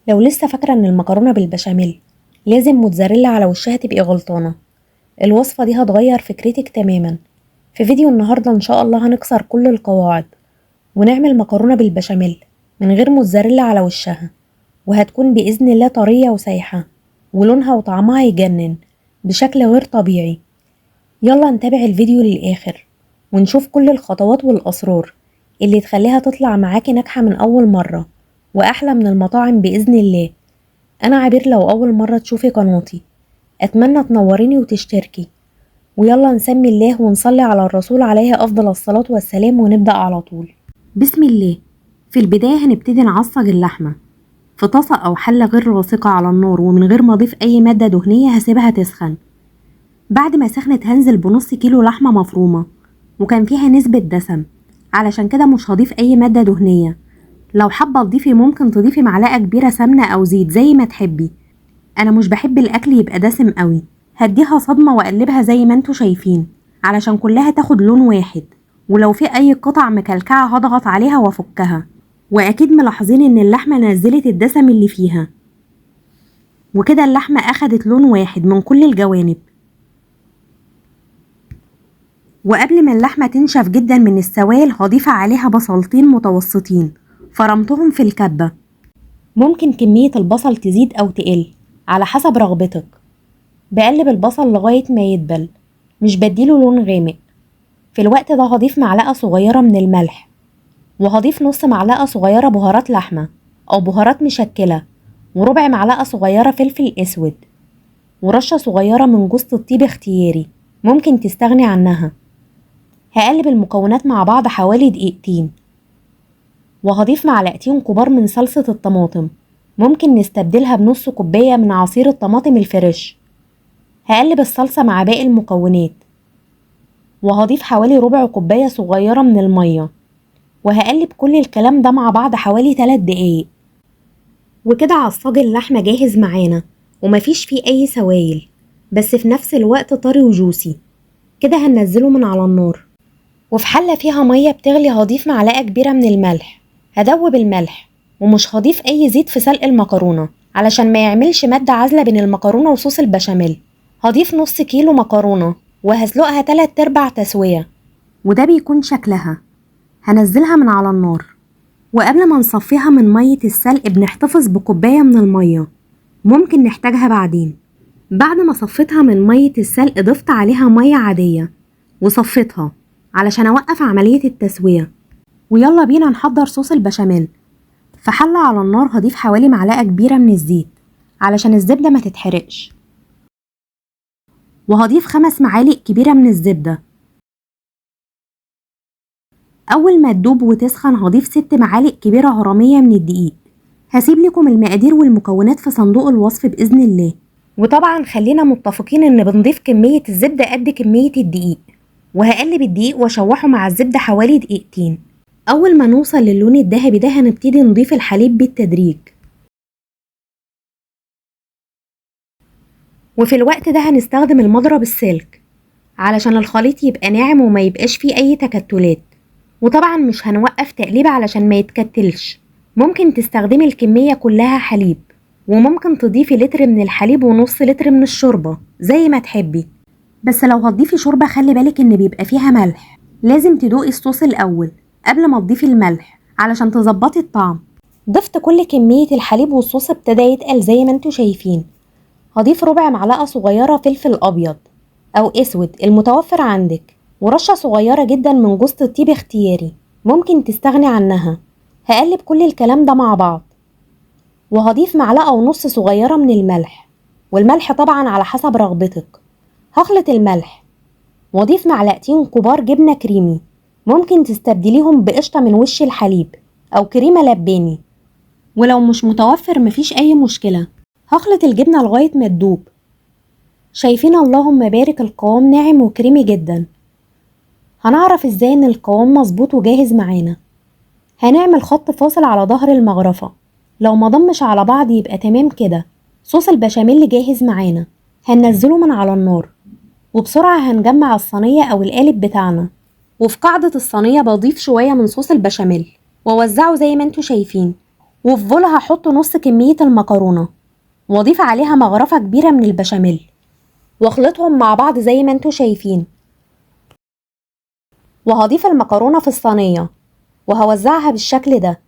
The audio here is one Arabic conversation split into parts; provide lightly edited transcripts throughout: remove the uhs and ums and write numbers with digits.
لو لسه فاكرة ان المكرونة بالبشاميل لازم موتزاريلا على وشها تبقي غلطانة. الوصفة دي هتغير فكرتك تماما. في فيديو النهاردة ان شاء الله هنكسر كل القواعد ونعمل مكرونة بالبشاميل من غير موتزاريلا على وشها، وهتكون بإذن الله طرية وسايحة ولونها وطعمها يجنن بشكل غير طبيعي. يلا نتابع الفيديو للآخر ونشوف كل الخطوات والأسرار اللي تخليها تطلع معاكي ناجحة من أول مرة وأحلى من المطاعم بإذن الله. أنا عبير، لو أول مرة تشوفي قناتي أتمنى تنوريني وتشتركي، ويلا نسمي الله ونصلي على الرسول عليه أفضل الصلاة والسلام ونبدأ على طول. بسم الله. في البداية هنبتدي نعصج اللحمة في طاسة أو حلة غير لاصقة على النار، ومن غير ما أضيف أي مادة دهنية هسيبها تسخن. بعد ما سخنت هنزل بنص كيلو لحمة مفرومة وكان فيها نسبة دسم، علشان كده مش هضيف أي مادة دهنية. لو حابة تضيفي ممكن تضيفي معلقة كبيرة سمنة أو زيت زي ما تحبي. أنا مش بحب الأكل يبقى دسم قوي. هديها صدمة وأقلبها زي ما انتوا شايفين علشان كلها تاخد لون واحد، ولو في أي قطع مكلكعة هضغط عليها وأفكها. وأكيد ملاحظين إن اللحمة نزلت الدسم اللي فيها، وكده اللحمة أخدت لون واحد من كل الجوانب. وقبل ما اللحمة تنشف جدا من السوائل هضيف عليها بصلتين متوسطين فرمتهم في الكبة. ممكن كمية البصل تزيد أو تقل على حسب رغبتك. بقلب البصل لغاية ما يدبل، مش بديله لون غامق. في الوقت ده هضيف معلقة صغيرة من الملح، وهضيف نص معلقة صغيرة بهارات لحمة أو بهارات مشكلة، وربع معلقة صغيرة فلفل أسود، ورشة صغيرة من جوز الطيب اختياري ممكن تستغني عنها. هقلب المكونات مع بعض حوالي دقيقتين، وهضيف معلقتين كبار من صلصة الطماطم ممكن نستبدلها بنص كوباية من عصير الطماطم الفريش. هقلب الصلصة مع باقي المكونات، وهضيف حوالي ربع كوباية صغيرة من المية، وهقلب كل الكلام ده مع بعض حوالي 3 دقايق. وكده عصاج اللحمة جاهز معانا ومفيش فيه أي سوائل، بس في نفس الوقت طري وجوسي. كده هننزله من على النار، وفي حلة فيها مية بتغلي هضيف معلقة كبيرة من الملح. هدوب الملح، ومش هضيف أي زيت في سلق المكرونة علشان ما يعملش مادة عازلة بين المكرونة وصوص البشاميل. هضيف نص كيلو مكرونة وهسلقها 3/4 تسوية، وده بيكون شكلها. هنزلها من على النار، وقبل ما نصفيها من مية السلق بنحتفظ بكوباية من المية ممكن نحتاجها بعدين. بعد ما صفيتها من مية السلق ضفت عليها مية عادية وصفيتها علشان أوقف عملية التسوية. ويلا بينا نحضر صوص البشاميل. في حلة على النار هضيف حوالي معلقة كبيرة من الزيت علشان الزبدة ما تتحرقش، وهضيف 5 معالق كبيرة من الزبدة. أول ما تدوب وتسخن هضيف 6 معالق كبيرة هرمية من الدقيق. هسيب لكم المقادير والمكونات في صندوق الوصف بإذن الله. وطبعا خلينا متفقين إن بنضيف كمية الزبدة قد كمية الدقيق، وهقلب الدقيق واشوحه مع الزبدة حوالي دقيقتين. أول ما نوصل للون الذهبي ده هنبتدي نضيف الحليب بالتدريج، وفي الوقت ده هنستخدم المضرب السلك علشان الخليط يبقى ناعم وما يبقاش فيه أي تكتلات. وطبعا مش هنوقف تقليب علشان ما يتكتلش. ممكن تستخدمي الكمية كلها حليب، وممكن تضيفي لتر من الحليب ونص لتر من الشوربة زي ما تحبي. بس لو هتضيفي شوربة خلي بالك ان بيبقى فيها ملح، لازم تدوقي الصوص الأول قبل ما تضيفي الملح علشان تظبطي الطعم. ضفت كل كمية الحليب والصوص ابتدى يتقل زي ما انتوا شايفين. هضيف ربع معلقة صغيرة فلفل أبيض أو أسود المتوفر عندك، ورشة صغيرة جدا من جوز الطيب اختياري ممكن تستغني عنها. هقلب كل الكلام ده مع بعض، وهضيف معلقة ونص صغيرة من الملح، والملح طبعا على حسب رغبتك. هخلط الملح واضيف معلقتين كبار جبنة كريمي ممكن تستبدليهم بقشطة من وش الحليب أو كريمة لباني، ولو مش متوفر مفيش أي مشكلة. هخلط الجبنة لغاية ما تدوب. شايفين اللهم بارك القوام ناعم وكريمي جدا. هنعرف ازاي ان القوام مظبوط وجاهز معانا؟ هنعمل خط فاصل على ظهر المغرفة، لو ما ضمش على بعض يبقى تمام كده. صوص البشاميل جاهز معانا. هننزله من على النار، وبسرعة هنجمع الصينية او القالب بتاعنا، وفي قاعدة الصينية بضيف شوية من صوص البشاميل واوزعه زي ما انتوا شايفين. وفي بول هحط نص كمية المكرونة واضيف عليها مغرفة كبيرة من البشاميل واخلطهم مع بعض زي ما انتوا شايفين. وهضيف المكرونة في الصينية وهوزعها بالشكل ده،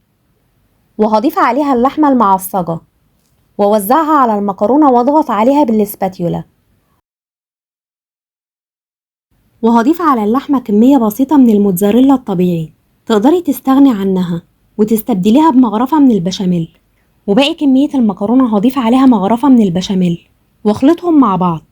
وهضيف عليها اللحمة المعصجة ووزعها على المكرونة واضغط عليها بالاسباتيولا. وهضيف على اللحمة كمية بسيطة من الموتزاريلا الطبيعي، تقدري تستغني عنها وتستبدليها بمغرفة من البشاميل. وباقي كمية المكرونة هضيف عليها مغرفة من البشاميل واخلطهم مع بعض،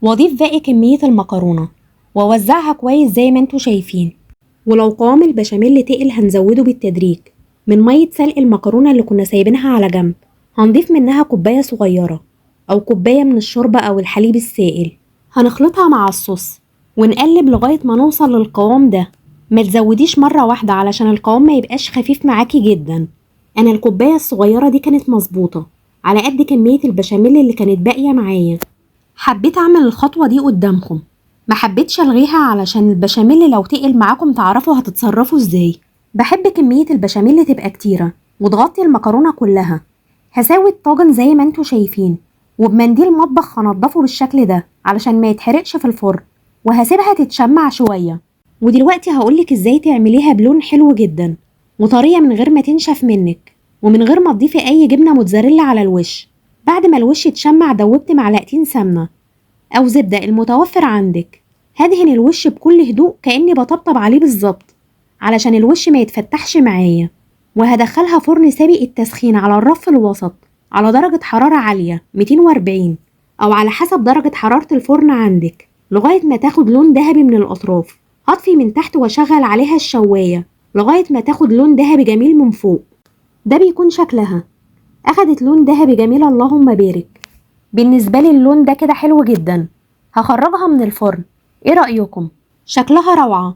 واضيف باقي كمية المكرونة واوزعها كويس زي ما انتوا شايفين. ولو قوام البشاميل تقل هنزوده بالتدريج من مية سلق المكرونة اللي كنا سايبينها على جنب. هنضيف منها كوباية صغيرة أو كوباية من الشوربة أو الحليب السائل، هنخلطها مع الصوص ونقلب لغاية ما نوصل للقوام ده. ما تزوديش مرة واحدة علشان القوام ما يبقاش خفيف معاكي جدا. أنا الكوباية الصغيرة دي كانت مظبوطة على قد كمية البشاميل اللي كانت باقية معايا. حبيت أعمل الخطوة دي قدامكم، ما حبيتش ألغيها علشان البشاميل لو تقل معاكم تعرفوا هتتصرفوا ازاي. بحب كمية البشاميل تبقى كتيرة وتغطي المكرونة كلها. هساوي الطاجن زي ما انتوا شايفين، وبمنديل مطبخ هنضفه بالشكل ده علشان ما يتحرقش في الفرن، وهسيبها تتشمع شوية. ودلوقتي هقولك ازاي تعمليها بلون حلو جدا وطرية من غير ما تنشف منك، ومن غير ما تضيفي اي جبنة موتزاريلا على الوش. بعد ما الوش يتشمع دوبت معلقتين سمنة او زبدة المتوفر عندك. هدهن الوش بكل هدوء كأني بطبطب عليه بالظبط علشان الوش ما يتفتحش معايا. وهدخلها فرن سابق التسخين على الرف الوسط على درجة حرارة عالية 240 أو على حسب درجة حرارة الفرن عندك لغاية ما تاخد لون ذهبي من الأطراف. هطفي من تحت واشغل عليها الشواية لغاية ما تاخد لون ذهبي جميل من فوق. ده بيكون شكلها أخدت لون ذهبي جميل، اللهم بارك. بالنسبة لي اللون ده كده حلو جدا. هخرجها من الفرن. ايه رأيكم؟ شكلها روعة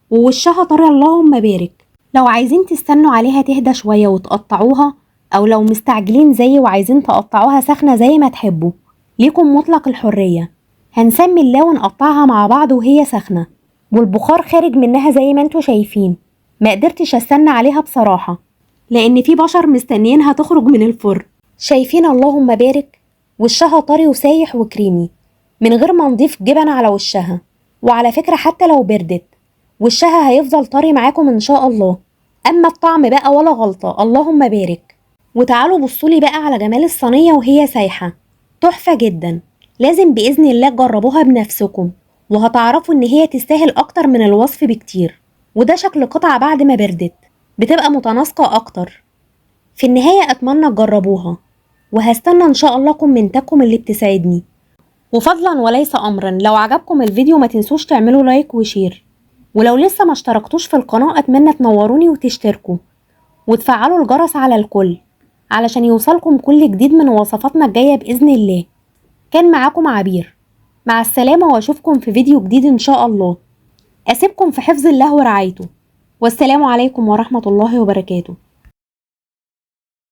ووشها طري، اللهم بارك. لو عايزين تستنوا عليها تهدى شوية وتقطعوها، او لو مستعجلين زي وعايزين تقطعوها سخنة زي ما تحبوا، ليكم مطلق الحرية. هنسمي الله ونقطعها مع بعض وهي سخنة والبخار خارج منها زي ما انتوا شايفين. ما قدرتش استنى عليها بصراحة لان في بشر مستنيينها تخرج من الفرن. شايفين اللهم بارك؟ وشها طري وسايح وكريمي من غير ما نضيف جبن على وشها. وعلى فكرة حتى لو بردت وشها هيفضل طري معاكم ان شاء الله. اما الطعم بقى ولا غلطة، اللهم بارك. وتعالوا بصولي بقى على جمال الصينية وهي سايحة، تحفة جدا. لازم بإذن الله تجربوها بنفسكم وهتعرفوا ان هي تستاهل اكتر من الوصف بكتير. وده شكل القطعة بعد ما بردت، بتبقى متناسقة اكتر. في النهاية اتمنى تجربوها وهستنى ان شاء الله كومنتاتكم اللي بتسعدني. وفضلا وليس امرا، لو عجبكم الفيديو ما تنسوش تعملوا لايك وشير، ولو لسه ما اشتركتوش في القناة اتمنى تنوروني وتشتركوا وتفعلوا الجرس على الكل علشان يوصلكم كل جديد من وصفاتنا الجاية بإذن الله. كان معاكم عبير، مع السلامة واشوفكم في فيديو جديد ان شاء الله. اسيبكم في حفظ الله ورعايته، والسلام عليكم ورحمة الله وبركاته.